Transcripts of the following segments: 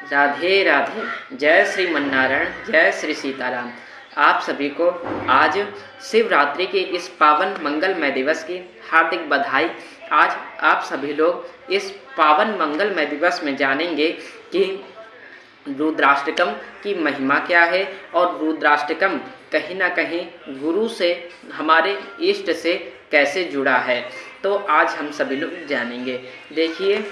राधे राधे। जय श्री मन्नारायण, जय श्री सीताराम। आप सभी को आज शिवरात्रि के इस पावन मंगलमय दिवस की हार्दिक बधाई। आज आप सभी लोग इस पावन मंगलमय दिवस में जानेंगे कि रुद्राष्टकम की महिमा क्या है और रुद्राष्टकम कहीं ना कहीं गुरु से, हमारे इष्ट से कैसे जुड़ा है। तो आज हम सभी लोग जानेंगे। देखिए,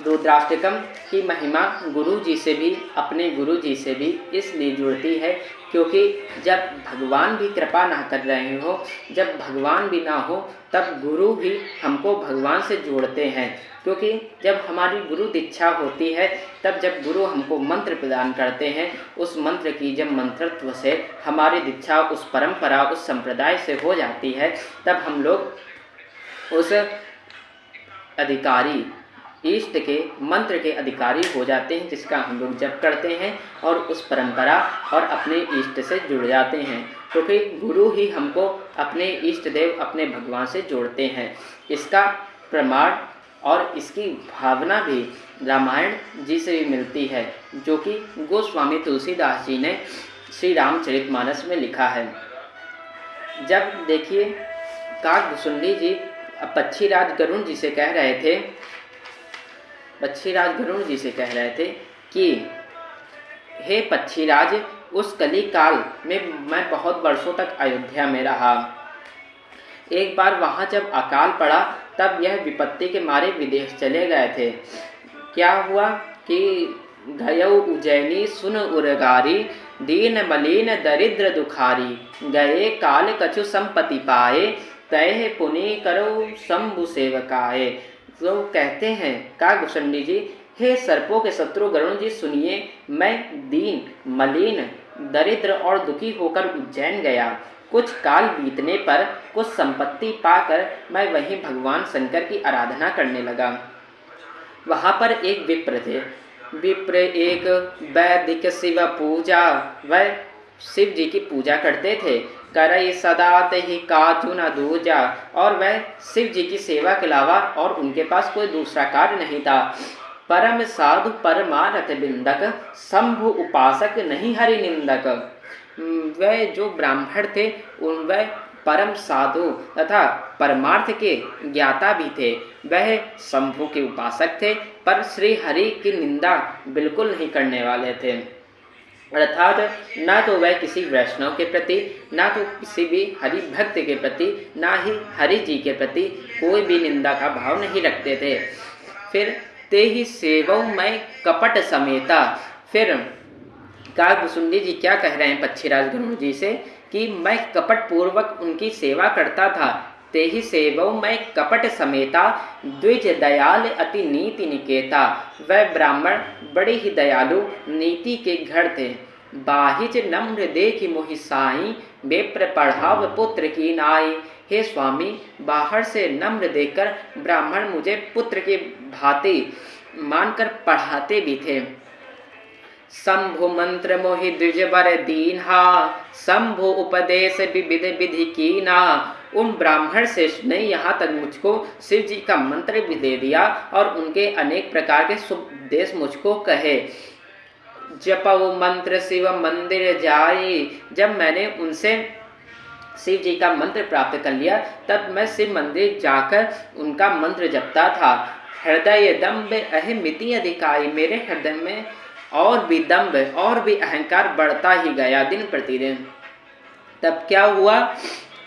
रुद्राष्टकम की महिमा गुरु जी से भी, अपने गुरु जी से भी इसलिए जुड़ती है क्योंकि जब भगवान भी कृपा ना कर रहे हो, जब भगवान भी ना हो, तब गुरु ही हमको भगवान से जोड़ते हैं। क्योंकि जब हमारी गुरु दीक्षा होती है, तब जब गुरु हमको मंत्र प्रदान करते हैं, उस मंत्र की जब मंत्रत्व से हमारी दीक्षा उस परंपरा, उस संप्रदाय से हो जाती है, तब हम लोग उस अधिकारी, इष्ट के मंत्र के अधिकारी हो जाते हैं, जिसका हम लोग जप करते हैं और उस परंपरा और अपने इष्ट से जुड़ जाते हैं। क्योंकि गुरु ही हमको अपने इष्ट देव, अपने भगवान से जोड़ते हैं। इसका प्रमाण और इसकी भावना भी रामायण जी से भी मिलती है, जो कि गोस्वामी तुलसीदास जी ने श्री रामचरितमानस में लिखा है। जब देखिए, काकभुसुंडी जी पक्षीराज गरुण जी से कह रहे थे, पक्षीराज गरुण जी से कह रहे थे कि हे पक्षीराज, उस कली काल में मैं बहुत वर्षों तक अयोध्या में रहा। एक बार वहाँ जब अकाल पड़ा, तब यह विपत्ति के मारे विदेश चले गए थे। क्या हुआ कि गयो उज्जैनी सुन उरगारी, दीन मलिन दरिद्र दुखारी, गए काल कछु संपत्ति पाए, तय पुनि करो शंभु सेवकाए। तो कहते हैं काकभुसुंडी जी, हे सर्पों के शत्रु गरुण जी सुनिए, मैं दीन मलिन दरिद्र और दुखी होकर उज्जैन गया। कुछ काल बीतने पर कुछ संपत्ति पाकर मैं वहीं भगवान शंकर की आराधना करने लगा। वहाँ पर एक विप्र थे। विप्र एक वैदिक शिव पूजा, वह शिव जी की पूजा करते थे। करई सदा ही काजू न दूजा, और वह शिव जी की सेवा के अलावा और उनके पास कोई दूसरा कार्य नहीं था। परम साधु परमारथ बिंदक, शंभु उपासक नहीं हरि निंदक। वह जो ब्राह्मण थे, वह परम साधु तथा परमार्थ के ज्ञाता भी थे। वह शंभु के उपासक थे, पर श्री हरि की निंदा बिल्कुल नहीं करने वाले थे। अर्थात ना तो वह किसी वैष्णव के प्रति, ना तो किसी भी हरि भक्त के प्रति, ना ही हरि जी के प्रति कोई भी निंदा का भाव नहीं रखते थे। फिर ते ही सेवौ मैं कपट समेता। फिर काकभुसुंडी जी क्या कह रहे हैं पक्षीराज गरुड़ जी से कि मैं कपट पूर्वक उनकी सेवा करता था। ते ही सेवौ मैं कपट समेता, द्विज दयाल अति नीति निकेता। वह ब्राह्मण बड़े ही दयालु, नीति के घर थे। बाहिज नम्र देखि मोहि साई, बेप्र पढ़ाव पुत्र की नाई। हे स्वामी, बाहर से नम्र देखकर ब्राह्मण मुझे पुत्र के भांति मानकर पढ़ाते भी थे। शंभु मंत्र मोहि द्विजवर दीन्हा, शंभु उपदेश विविध विधि कीना। उन ब्राह्मण श्रेष्ठ ने यहाँ तक मुझको शिव जी का मंत्र भी दे दिया और उनके अनेक प्रकार के उपदेश मुझको कहे। जपऊ मंत्र शिव मंदिर जाई। जब मैंने उनसे शिव जी का मंत्र प्राप्त कर लिया, तब मैं शिव मंदिर जाकर उनका मंत्र जपता था। हृदय दम्भ अहमिति अधिकारी। मेरे हृदय में और भी दम्भ और भी अहंकार बढ़ता ही गया दिन प्रतिदिन। तब क्या हुआ,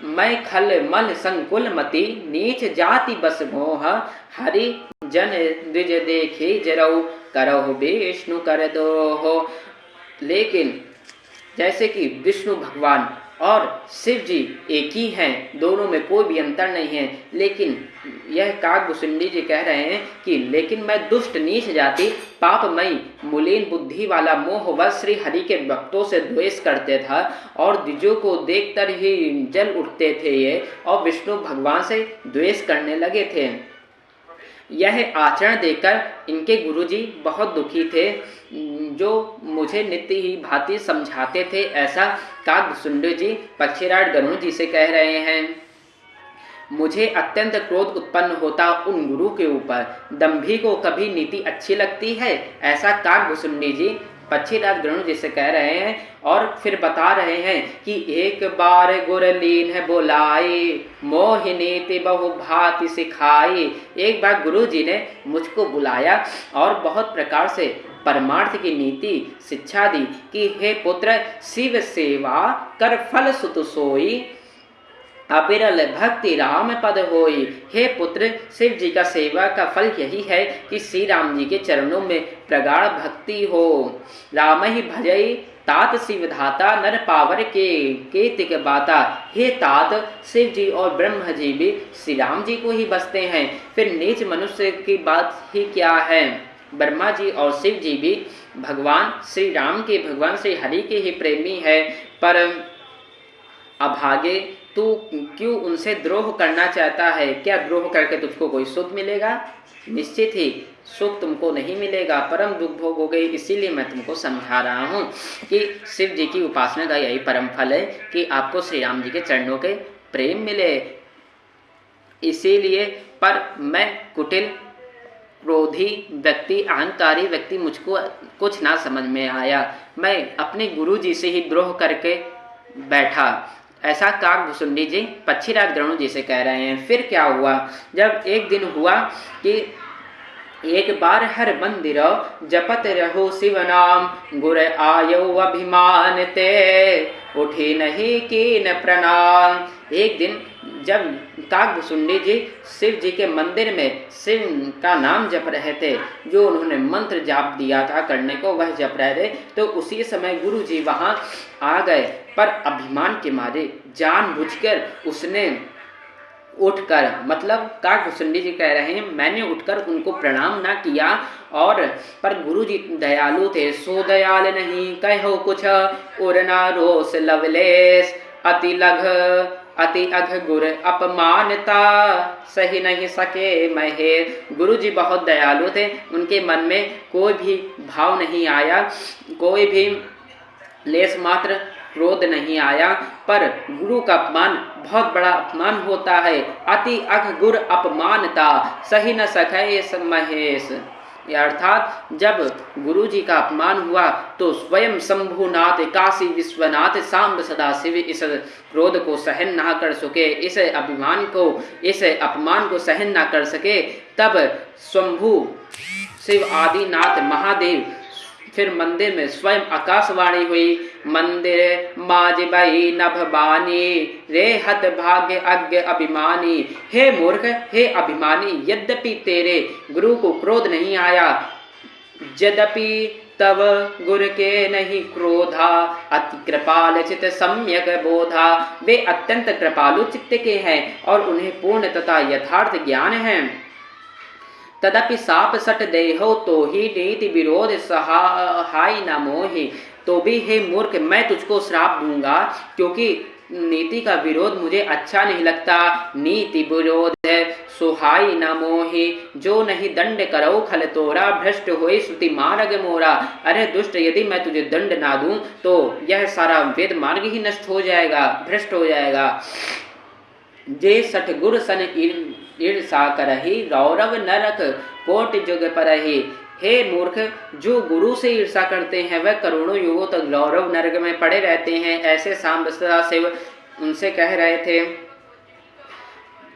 मैं खल मल संकुल मति, नीच जाति बस मोह, हरि जन द्विज देखे जरऊ, करहु विष्णु कर दोहो। लेकिन जैसे कि विष्णु भगवान और शिव जी एक ही हैं, दोनों में कोई भी अंतर नहीं है, लेकिन यह काकभुसुंडी जी कह रहे हैं कि लेकिन मैं दुष्ट नीच जाति, पापमयी मुलीन बुद्धि वाला मोहवश श्री हरि के भक्तों से द्वेष करते था और द्विजों को देखकर ही जल उठते थे ये, और विष्णु भगवान से द्वेष करने लगे थे। यह आचरण देखकर इनके गुरुजी बहुत दुखी थे, जो मुझे नित्य ही भांति समझाते थे। ऐसा काकभुसुंडी जी पक्षीराज गरुड़ जी से कह रहे हैं। मुझे अत्यंत क्रोध उत्पन्न होता उन गुरु के ऊपर। दंभी को कभी नीति अच्छी लगती है? ऐसा काकभुसुंडी जी पक्षीराज गरुड़ जी से कह रहे हैं और फिर बता रहे हैं कि एक बार गुर लीन है बोलाई, मोह नीति बहु भांति सिखाई। एक बार गुरु जी ने मुझको बुलाया और बहुत प्रकार से परमार्थ की नीति शिक्षा दी कि हे पुत्र, शिव सेवा कर फल सुत सोई, अबिरल भक्ति राम पद होई। हे पुत्र, शिव जी का सेवा का फल यही है कि श्री राम जी के चरणों में प्रगाढ़ भक्ति हो। राम ही भजई तात शिव धाता, नर पावर के तिक बाता। हे तात, शिव जी और ब्रह्म जी भी श्री राम जी को ही बसते हैं, फिर नीच मनुष्य की बात ही क्या है। ब्रह्मा जी और शिव जी भी भगवान श्री राम के, भगवान श्री हरि के ही प्रेमी है, पर अभागे तू क्यों उनसे द्रोह करना चाहता है? क्या द्रोह करके तुझको कोई सुख मिलेगा? निश्चित ही सुख तुमको नहीं मिलेगा, परम दुख भोगोगे। इसीलिए मैं तुमको समझा रहा हूँ कि शिव जी की उपासना का यही परम फल है कि आपको श्री राम जी के चरणों के प्रेम मिले। इसीलिए पर मैं कुटिल, क्रोधी व्यक्ति, अहंकारी व्यक्ति, मुझको कुछ ना समझ में आया। मैं अपने गुरु जी से ही द्रोह करके बैठा। ऐसा काकभुसुंडी जी पक्षीराज गरुड़ जी से कह रहे हैं। फिर क्या हुआ? जब एक दिन हुआ कि एक बार हर मंदिर जपत रहो शिव नाम, गुर आयो अभिमान ते उठी नहीं कीन प्रणाम। एक दिन जब काकभुसुंडी जी शिव जी के मंदिर में शिव का नाम जप रहे थे, जो उन्होंने मंत्र जाप दिया था करने को, वह जप रहे थे, तो उसी समय गुरु जी वहाँ आ गए। पर अभिमान के मारे जानबूझकर उसने उठकर, मतलब काकभुसुंडी जी कह रहे हैं, मैंने उठकर उनको प्रणाम ना किया। और पर गुरु जी दयालु थे, सो दयाल नहीं कहो कुछ, उड़ना रोस लवलेश, अति अघ गुर अपमानता, सही नहीं सके महे। गुरु जी बहुत दयालु थे, उनके मन में कोई भी भाव नहीं आया, कोई भी लेस मात्र क्रोध नहीं आया। पर गुरु का अपमान बहुत बड़ा अपमान होता है। अति अघ गुर अपमानता, सही न सके महेश। अर्थात जब गुरु जी का अपमान हुआ तो स्वयं शंभुनाथ, काशी विश्वनाथ, सांब सदाशिव इस क्रोध को सहन ना कर सके, इस अपमान को सहन ना कर सके। तब शंभु शिव आदिनाथ महादेव फिर मंदिर में स्वयं आकाशवाणी हुई, मंदिर माजिबई नभबानी, रे हत भाग्य अज्ञ अभिमानी। हे मूर्ख, हे अभिमानी, यद्यपि तेरे गुरु को क्रोध नहीं आया, यद्यपि तब गुरु के नहीं क्रोधा, अति कृपाल चित सम्यक बोधा। वे अत्यंत कृपालु चित्त के हैं और उन्हें पूर्ण तथा यथार्थ ज्ञान है। तदपि साप सट देहो तो ही नीति विरोध सहाय न मोहि। तो भी हे मूर्ख, मैं तुझको श्राप दूंगा, क्योंकि नीति का विरोध मुझे अच्छा नहीं लगता। नीति विरोध है सुहाई न मोहि, जो नहीं दंड करो खल तोरा, भ्रष्ट होई श्रुति मार्ग मोरा। अरे दुष्ट, यदि मैं तुझे दंड ना दूं तो यह सारा वेद मार्ग ही नष्ट हो जाएगा, भ्रष्ट हो जाएगा। जे सठ गुर सन ईर्षा करही, रौरव नरक कोटि जुग परही। हे मूर्ख, जो गुरु से ईर्षा करते हैं वह करोड़ों युगों तक रौरव नरक में पड़े रहते हैं। ऐसे सांब सदाशिव उनसे कह रहे थे।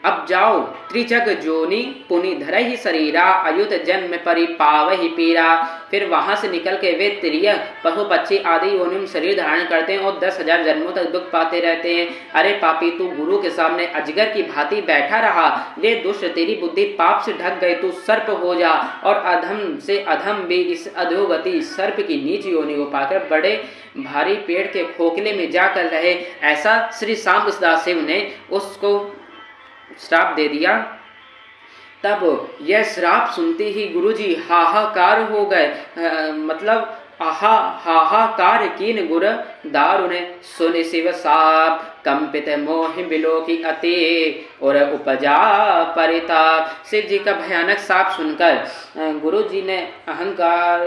अब जाओ त्रिजग जोनी, पुनि धरहि शरीरा, अयुत जन्म परि पावहि पीरा। फिर वहां से निकल के वे त्रिय पशु पक्षी आदि योनि में शरीर धारण करते हैं और 10,000 जन्मों तक दुख पाते रहते हैं। अरे पापी, तू गुरु के सामने अजगर की भांति बैठा रहा। वे दुष्ट, तेरी बुद्धि पाप से ढक गई, तू सर्प हो जा और अधम से अधम भी इस अधोगति सर्प की नीच योनि को पाकर बड़े भारी पेड़ के खोखले में जाकर रहे। ऐसा श्री सांब सदाशिव ने उसको श्राप दे दिया। तब यह श्राप सुनते ही गुरुजी हाहाकार हो गए, मतलब हाहाकार कीन गुर दारुने, सुन शिव साप कंपित मोहि बिलोकी अति, और उपजा परिताप। शिव जी का भयानक साप सुनकर गुरुजी ने अहंकार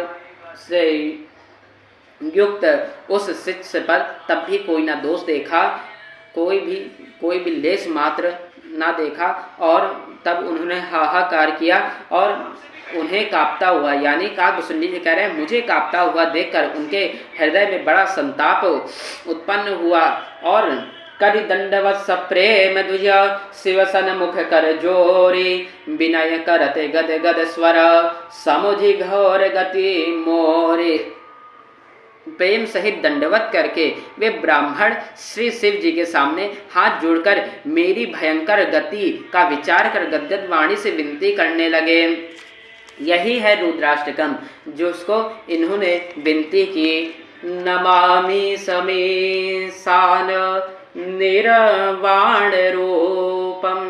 से युक्त उस शिष्य पर तब भी कोई ना दोष देखा, कोई भी लेश मात्र ना देखा और तब उन्होंने हाहाकार किया और उन्हें कांपता हुआ, यानी काकभूषुंडी जी कह रहे हैं मुझे कांपता हुआ देखकर उनके हृदय में बड़ा संताप उत्पन्न हुआ और करि दंडवत सप्रेम द्विज शिवसन मुख कर जोरी विनय करते गद गद स्वर समुझि घोर गति मोरी। प्रेम सहित दंडवत करके वे ब्राह्मण श्री शिव जी के सामने हाथ जोड़कर मेरी भयंकर गति का विचार कर गदगद वाणी से विनती करने लगे। यही है रुद्राष्टकम जिसको इन्होंने विनती की। नमामि समीसान निर्वाण रूपम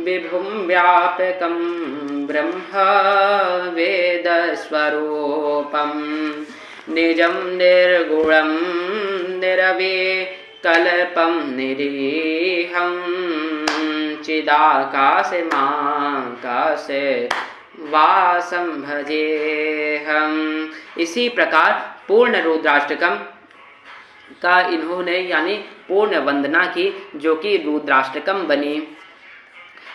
विभुम व्यापकम ब्रह्म वेद स्वरूपम निजं निर्गुणं निरविकल्पं निरीहं चिदाकाशे माकाशे वासं भजेहम्। इसी प्रकार पूर्ण रुद्राष्टकम का इन्होंने यानी पूर्ण वंदना की, जो कि रुद्राष्टकम बनी।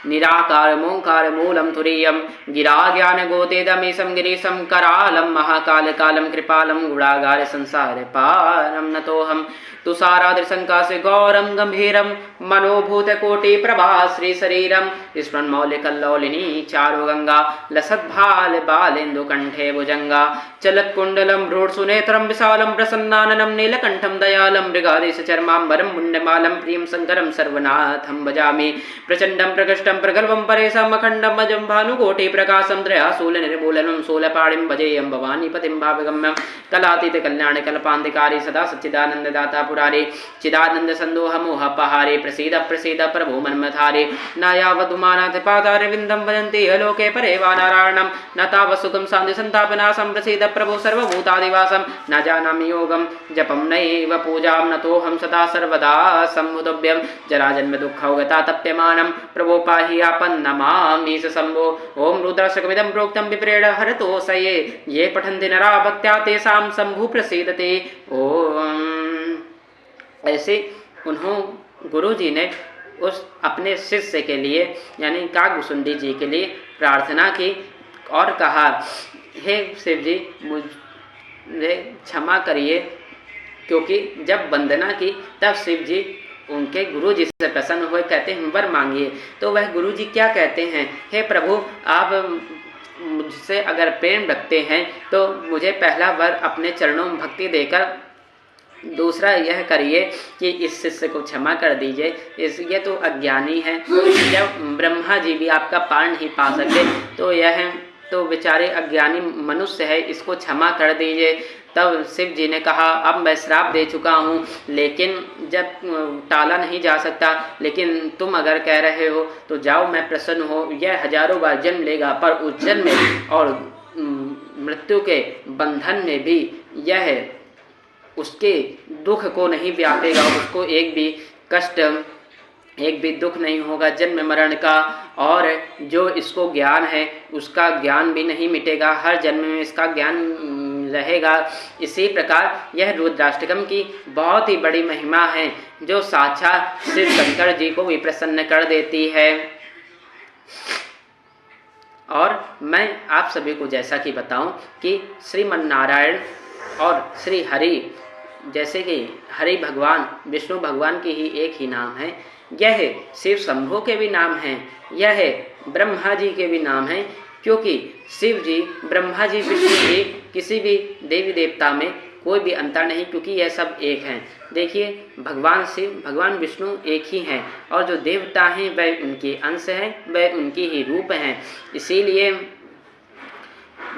निराकार मोंकार मूलम तुरीयम गिरा ज्ञान गोतेदमीशं गिरीशं करालम महाकाल कालम कृपालम गुणागार संसार पारम नतोहम तुषाराद्रिशंकासे गौरम गंभीरम मनोभूत कोटि प्रभा श्री शरीरम स्मरण मौलिक कल्लोलिनी चारु गंगा लसत भाल बालेन्दु कंठे भुजंगा चलत कुंडलम भ्रूड सुनेत्रम विशालम प्रसन्नाननम नीलकंठम दयालम मृगादेश चर्मांबरम मुंडमालम प्रियम शंकरम सर्वनाथम भजामि प्रचंडम प्रकृष्टम प्रगल्भम परेशम अखंडम अजम भानुकोटि प्रकाशम त्रयाशूल निर्मूलनम शूलपाणिम भजेयम भवानी पतिम भावगम्यम कलातीत कल्याण कल्पांतिकारी सदा सच्चिदानंद दाता पुरारे चिदानंद संदोह मोह पहारे प्रसीद प्रसीद प्रभो मन्मथारे नायावधुमानाथ पादारे विंदम भजन्ति लोके परे वा नारायणम न तावसुखम शांति संतापनासम प्रसीद प्रभो सर्वभूतादिवासम न जानामि योगम जपम नैव पूजां नतोऽहं सदा सर्वदा सम्मुदभ्यं जराजन्म दुःखौगता तप्यमानं प्रभो पाहि आपन्नमामि शम्भो। ओम रुद्राष्टकमिदं प्रोक्तं विप्रेण हरतो सये ये पठन्ति नरा भक्त्या तेषां शम्भु प्रसीदते। ओम। ऐसे गुरु जी ने उस अपने शिष्य के लिए यानी काकभूषुंडी जी के लिए प्रार्थना की और कहा, हे शिव जी मुझे क्षमा करिए, क्योंकि जब वंदना की तब शिव जी उनके गुरु जी से प्रसन्न हुए, कहते हैं वर मांगिए। तो वह गुरु जी क्या कहते हैं, हे प्रभु आप मुझसे अगर प्रेम रखते हैं तो मुझे पहला वर अपने चरणों में भक्ति देकर दूसरा यह करिए कि इस शिष्य को क्षमा कर दीजिए, ये तो अज्ञानी है, जब ब्रह्मा जी भी आपका पार नहीं पा सके तो यह तो बेचारे अज्ञानी मनुष्य है, इसको क्षमा कर दीजिए। तब शिव जी ने कहा अब मैं श्राप दे चुका हूँ, लेकिन जब टाला नहीं जा सकता, लेकिन तुम अगर कह रहे हो तो जाओ, मैं प्रसन्न हो। यह हजारों बार जन्म लेगा पर उस जन्म में और मृत्यु के बंधन में भी यह उसके दुख को नहीं व्यापेगा, उसको एक भी कष्ट एक भी दुख नहीं होगा जन्म मरण का, और जो इसको ज्ञान है उसका ज्ञान भी नहीं मिटेगा, हर जन्म में इसका ज्ञान रहेगा। इसी प्रकार यह रुद्राष्टकम की बहुत ही बड़ी महिमा है, जो साक्षात शिव शंकर जी को भी प्रसन्न कर देती है। और मैं आप सभी को जैसा कि बताऊं कि श्रीमन्नारायण और श्री हरि, जैसे कि हरि भगवान विष्णु भगवान के ही एक ही नाम है, यह शिव शंभु के भी नाम हैं, यह ब्रह्मा जी के भी नाम हैं, क्योंकि शिव जी ब्रह्मा जी विष्णु जी किसी भी देवी देवता में कोई भी अंतर नहीं, क्योंकि यह सब एक हैं। देखिए भगवान शिव भगवान विष्णु एक ही हैं और जो देवता हैं वह उनके अंश हैं, वह उनके ही रूप हैं। इसीलिए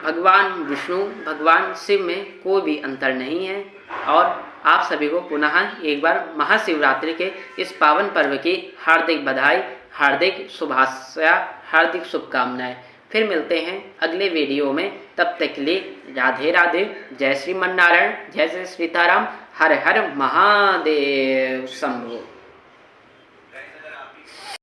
भगवान विष्णु भगवान शिव में कोई भी अंतर नहीं है। और आप सभी को पुनः एक बार महाशिवरात्रि के इस पावन पर्व की हार्दिक बधाई, हार्दिक शुभाशया, हार्दिक शुभकामनाएं। फिर मिलते हैं अगले वीडियो में, तब तक के लिए राधे राधे, जय श्रीमन्नारायण, जय श्री सीताराम, हर हर महादेव शंभो।